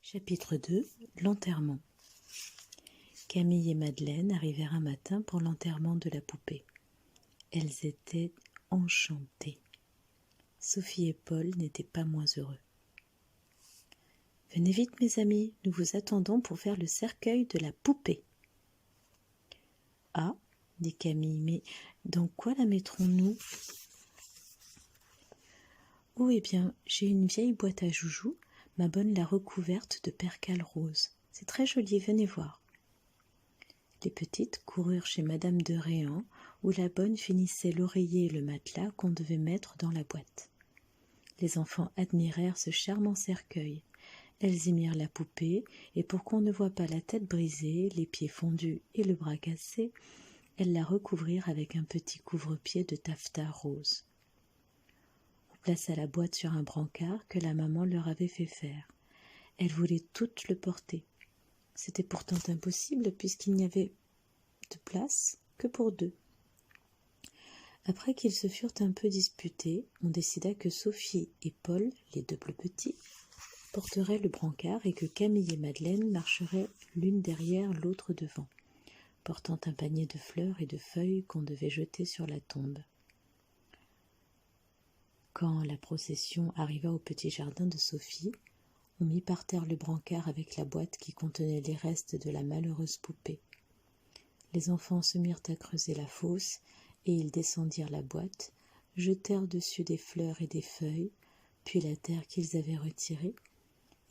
Chapitre 2. L'enterrement. Camille et Madeleine arrivèrent un matin pour l'enterrement de la poupée. Elles étaient enchantées. Sophie et Paul n'étaient pas moins heureux. « Venez vite, mes amis, nous vous attendons pour faire le cercueil de la poupée. »« Ah, dit Camille, mais dans quoi la mettrons-nous ?»« Oh, eh bien, j'ai une vieille boîte à joujoux. Ma bonne l'a recouverte de percale rose. C'est très joli, venez voir. » Les petites coururent chez Madame de Réan, où la bonne finissait l'oreiller et le matelas qu'on devait mettre dans la boîte. Les enfants admirèrent ce charmant cercueil. Elles y mirent la poupée, et pour qu'on ne voie pas la tête brisée, les pieds fondus et le bras cassé, elles la recouvrirent avec un petit couvre-pied de taffetas rose. On plaça la boîte sur un brancard que la maman leur avait fait faire. Elles voulaient toutes le porter. C'était pourtant impossible puisqu'il n'y avait de place que pour deux. Après qu'ils se furent un peu disputés, on décida que Sophie et Paul, les deux plus petits, porteraient le brancard et que Camille et Madeleine marcheraient l'une derrière l'autre devant, portant un panier de fleurs et de feuilles qu'on devait jeter sur la tombe. Quand la procession arriva au petit jardin de Sophie, on mit par terre le brancard avec la boîte qui contenait les restes de la malheureuse poupée. Les enfants se mirent à creuser la fosse, et ils descendirent la boîte, jetèrent dessus des fleurs et des feuilles, puis la terre qu'ils avaient retirée.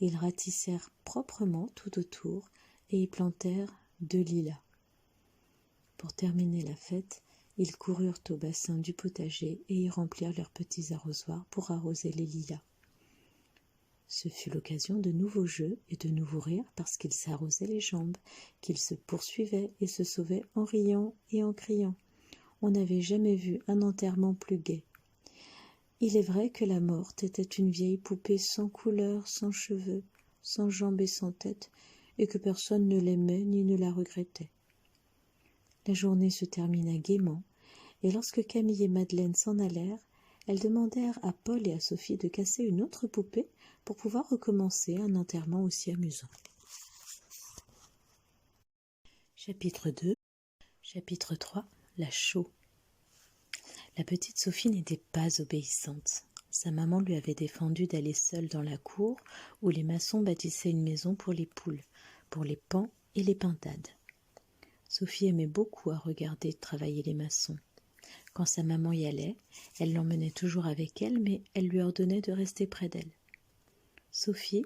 Ils ratissèrent proprement tout autour, et y plantèrent 2 lilas. Pour terminer la fête, ils coururent au bassin du potager et y remplirent leurs petits arrosoirs pour arroser les lilas. Ce fut l'occasion de nouveaux jeux et de nouveaux rires parce qu'ils s'arrosaient les jambes, qu'ils se poursuivaient et se sauvaient en riant et en criant. On n'avait jamais vu un enterrement plus gai. Il est vrai que la morte était une vieille poupée sans couleur, sans cheveux, sans jambes et sans tête, et que personne ne l'aimait ni ne la regrettait. La journée se termina gaiement, et lorsque Camille et Madeleine s'en allèrent, elles demandèrent à Paul et à Sophie de casser une autre poupée pour pouvoir recommencer un enterrement aussi amusant. Chapitre 2. Chapitre 3. La chaux. La petite Sophie n'était pas obéissante. Sa maman lui avait défendu d'aller seule dans la cour où les maçons bâtissaient une maison pour les poules, pour les paons et les pintades. Sophie aimait beaucoup à regarder travailler les maçons. Quand sa maman y allait, elle l'emmenait toujours avec elle, mais elle lui ordonnait de rester près d'elle. Sophie,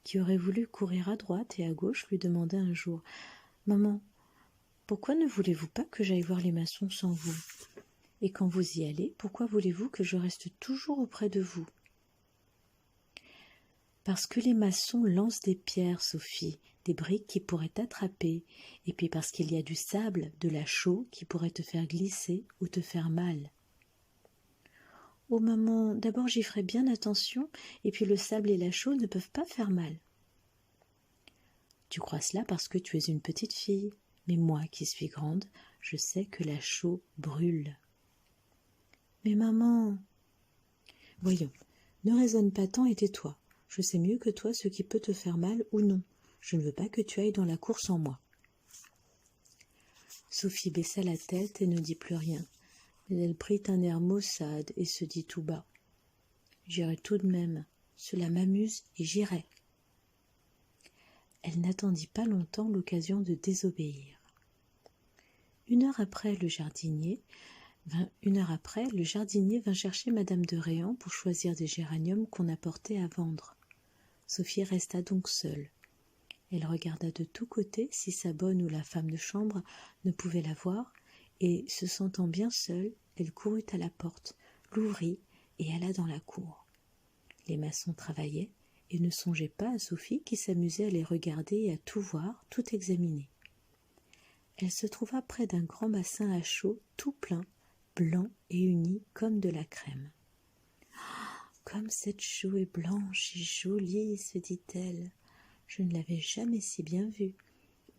qui aurait voulu courir à droite et à gauche, lui demanda un jour « Maman, pourquoi ne voulez-vous pas que j'aille voir les maçons sans vous ? Et quand vous y allez, pourquoi voulez-vous que je reste toujours auprès de vous ?»« Parce que les maçons lancent des pierres, Sophie, des briques qui pourraient t'attraper, et puis parce qu'il y a du sable, de la chaux qui pourrait te faire glisser ou te faire mal. »« Oh maman, d'abord j'y ferai bien attention, et puis le sable et la chaux ne peuvent pas faire mal. »« Tu crois cela parce que tu es une petite fille, mais moi qui suis grande, je sais que la chaux brûle. »« Mais maman... » »« Voyons, ne raisonne pas tant et tais-toi. Je sais mieux que toi ce qui peut te faire mal ou non. Je ne veux pas que tu ailles dans la cour sans moi. » Sophie baissa la tête et ne dit plus rien, mais elle prit un air maussade et se dit tout bas. « J'irai tout de même, cela m'amuse et j'irai. » Elle n'attendit pas longtemps l'occasion de désobéir. Une heure après, le jardinier vint chercher Madame de Réan pour choisir des géraniums qu'on apportait à vendre. Sophie resta donc seule. Elle regarda de tous côtés si sa bonne ou la femme de chambre ne pouvait la voir, et, se sentant bien seule, elle courut à la porte, l'ouvrit et alla dans la cour. Les maçons travaillaient et ne songeaient pas à Sophie qui s'amusait à les regarder et à tout voir, tout examiner. Elle se trouva près d'un grand bassin à chaux tout plein, blanc et uni comme de la crème. « Comme cette chaux est blanche et jolie, se dit-elle. Je ne l'avais jamais si bien vue.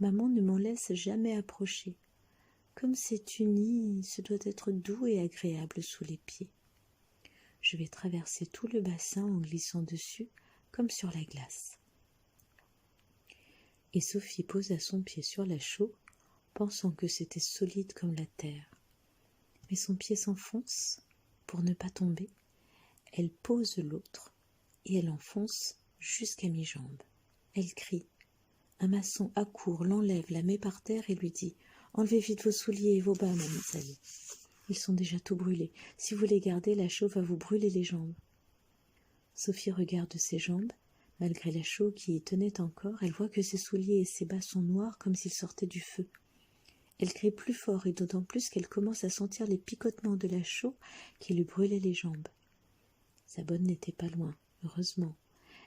Maman ne m'en laisse jamais approcher. Comme c'est uni, ce doit être doux et agréable sous les pieds. Je vais traverser tout le bassin en glissant dessus, comme sur la glace. » et Sophie posa son pied sur la chaux, pensant que c'était solide comme la terre. Mais son pied s'enfonce. Pour ne pas tomber, elle pose l'autre, et elle enfonce jusqu'à mi-jambe. Elle crie. Un maçon accourt, l'enlève, la met par terre et lui dit « Enlevez vite vos souliers et vos bas, mademoiselle. Ils sont déjà tout brûlés. Si vous les gardez, la chaux va vous brûler les jambes. » Sophie regarde ses jambes. Malgré la chaux qui y tenait encore, elle voit que ses souliers et ses bas sont noirs comme s'ils sortaient du feu. Elle crie plus fort et d'autant plus qu'elle commence à sentir les picotements de la chaux qui lui brûlaient les jambes. Sa bonne n'était pas loin, heureusement.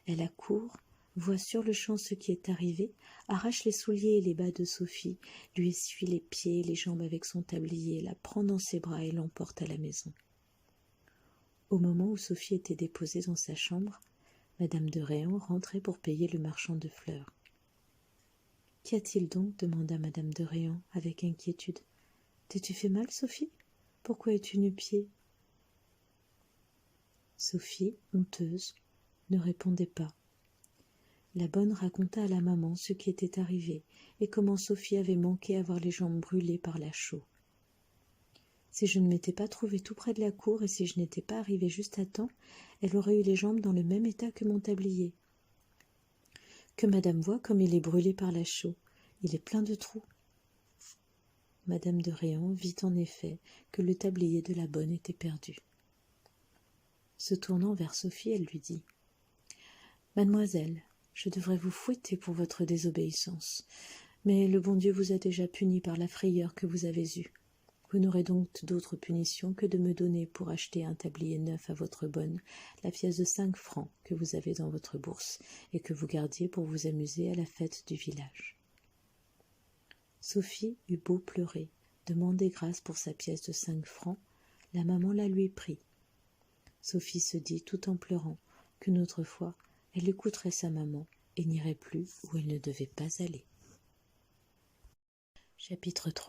Elle accourt, voit sur le champ ce qui est arrivé, arrache les souliers et les bas de Sophie, lui essuie les pieds et les jambes avec son tablier, la prend dans ses bras et l'emporte à la maison. Au moment où Sophie était déposée dans sa chambre, Madame de Réan rentrait pour payer le marchand de fleurs. « Qu'y a-t-il donc » demanda Madame de Réan avec inquiétude. « T'es-tu fait mal, Sophie ? Pourquoi es-tu nu-pieds » Sophie, honteuse, ne répondait pas. La bonne raconta à la maman ce qui était arrivé et comment Sophie avait manqué à voir les jambes brûlées par la chaux. Si je ne m'étais pas trouvée tout près de la cour et si je n'étais pas arrivée juste à temps, elle aurait eu les jambes dans le même état que mon tablier. Que madame voit comme il est brûlé par la chaux. Il est plein de trous. Madame de Réan vit en effet que le tablier de la bonne était perdu. Se tournant vers Sophie, elle lui dit « Mademoiselle, je devrais vous fouetter pour votre désobéissance, mais le bon Dieu vous a déjà puni par la frayeur que vous avez eue. Vous n'aurez donc d'autre punition que de me donner pour acheter un tablier neuf à votre bonne la pièce de 5 francs que vous avez dans votre bourse et que vous gardiez pour vous amuser à la fête du village. » Sophie eut beau pleurer, demander grâce pour sa pièce de 5 francs, la maman la lui prit. Sophie se dit tout en pleurant qu'une autre fois elle écouterait sa maman et n'irait plus où elle ne devait pas aller. Chapitre 3.